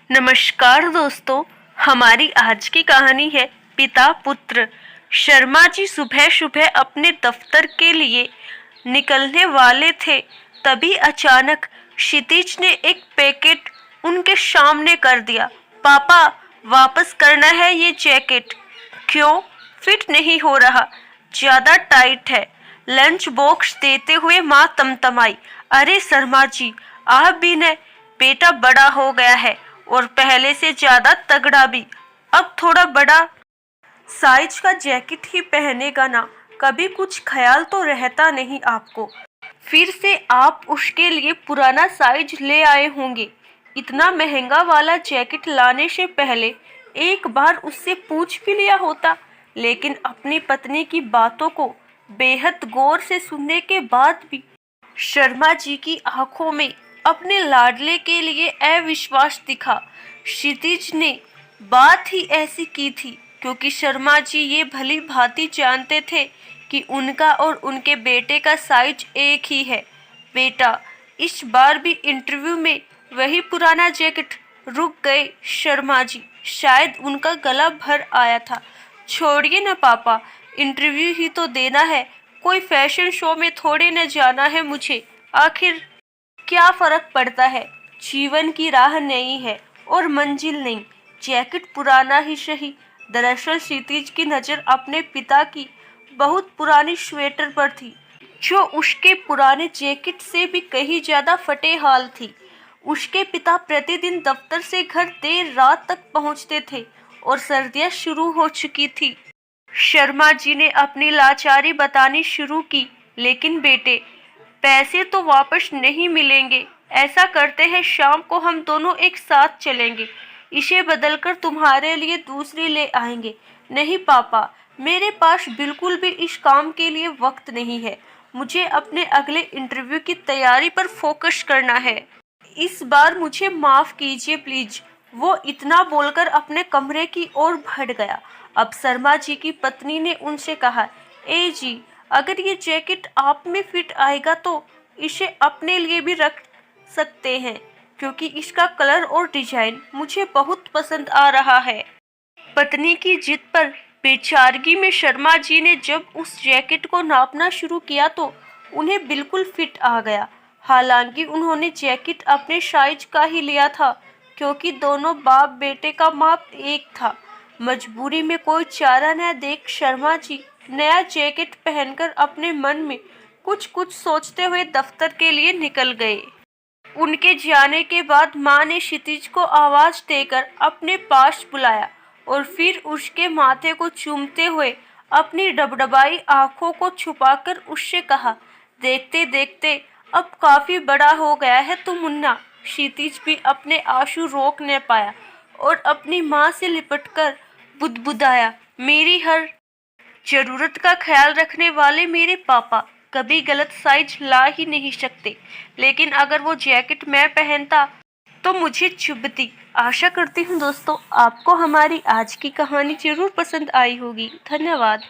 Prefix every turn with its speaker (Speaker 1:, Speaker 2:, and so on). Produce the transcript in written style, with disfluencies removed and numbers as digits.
Speaker 1: नमस्कार दोस्तों, हमारी आज की कहानी है पिता पुत्र। शर्मा जी सुबह सुबह अपने दफ्तर के लिए निकलने वाले थे, तभी अचानक क्षितिज ने एक पैकेट उनके सामने कर दिया। पापा, वापस करना है ये जैकेट। क्यों? फिट नहीं हो रहा, ज्यादा टाइट है। लंच बॉक्स देते हुए माँ तमतमाई। अरे शर्मा जी, आप भी ने, बेटा बड़ा हो गया है और पहले से ज्यादा तगड़ा भी। अब थोड़ा बड़ा साइज का जैकेट ही पहनेगा ना। कभी कुछ ख्याल तो रहता नहीं आपको। फिर से आप उसके लिए पुराना साइज ले आए होंगे। इतना महंगा वाला जैकेट लाने से पहले एक बार उससे पूछ भी लिया होता। लेकिन अपनी पत्नी की बातों को बेहद गौर से सुनने के बाद भी शर्मा जी की आंखों में अपने लाडले के लिए अविश्वास दिखा। क्षितिज ने बात ही ऐसी की थी क्योंकि शर्मा जी ये भली भांति जानते थे कि उनका और उनके बेटे का साइज एक ही है। बेटा, इस बार भी इंटरव्यू में वही पुराना जैकेट। रुक गए शर्मा जी, शायद उनका गला भर आया था। छोड़िए ना पापा, इंटरव्यू ही तो देना है, कोई फैशन शो में थोड़े न जाना है मुझे। आखिर क्या फर्क पड़ता है? जीवन की राह नई है और मंजिल नहीं। जैकेट पुराना ही सही। दरअसल क्षितिज की नजर अपने पिता की बहुत पुरानी स्वेटर पर थी, जो उसके पुराने जैकेट से भी कहीं ज्यादा फटे हाल थी। उसके पिता प्रतिदिन दफ्तर से घर देर रात तक पहुंचते थे और सर्दियां शुरू हो चुकी थी। शर्मा जी ने अपनी लाचारी बतानी शुरू की। लेकिन बेटे, पैसे तो वापस नहीं मिलेंगे। ऐसा करते हैं, शाम को हम दोनों एक साथ चलेंगे, इसे बदलकर तुम्हारे लिए दूसरी ले आएंगे। नहीं पापा, मेरे पास बिल्कुल भी इस काम के लिए वक्त नहीं है। मुझे अपने अगले इंटरव्यू की तैयारी पर फोकस करना है। इस बार मुझे माफ कीजिए प्लीज। वो इतना बोलकर अपने कमरे की ओर बढ़ गया। अब शर्मा जी की पत्नी ने उनसे कहा, ए जी, अगर ये जैकेट आप में फिट आएगा तो इसे अपने लिए भी रख सकते हैं, क्योंकि इसका कलर और डिजाइन मुझे बहुत पसंद आ रहा है। पत्नी की जिद पर बेचारगी में शर्मा जी ने जब उस जैकेट को नापना शुरू किया तो उन्हें बिल्कुल फिट आ गया। हालांकि उन्होंने जैकेट अपने साइज का ही लिया था, क्योंकि दोनों बाप बेटे का माप एक था। मजबूरी में कोई चारा न देख शर्मा जी नया जैकेट पहनकर अपने मन में कुछ कुछ सोचते हुए दफ्तर के लिए निकल गए। उनके जाने के बाद माँ ने क्षितिज को आवाज देकर अपने पास बुलाया और फिर उसके माथे को चूमते हुए अपनी डबडबाई आंखों को छुपाकर उससे कहा, देखते देखते अब काफी बड़ा हो गया है तू मुन्ना। क्षितिज भी अपने आंसू रोक न पाया और अपनी माँ से लिपटकर बुदबुदाया, मेरी हर जरूरत का ख्याल रखने वाले मेरे पापा कभी गलत साइज ला ही नहीं सकते। लेकिन अगर वो जैकेट मैं पहनता तो मुझे चुभती। आशा करती हूँ दोस्तों, आपको हमारी आज की कहानी जरूर पसंद आई होगी। धन्यवाद।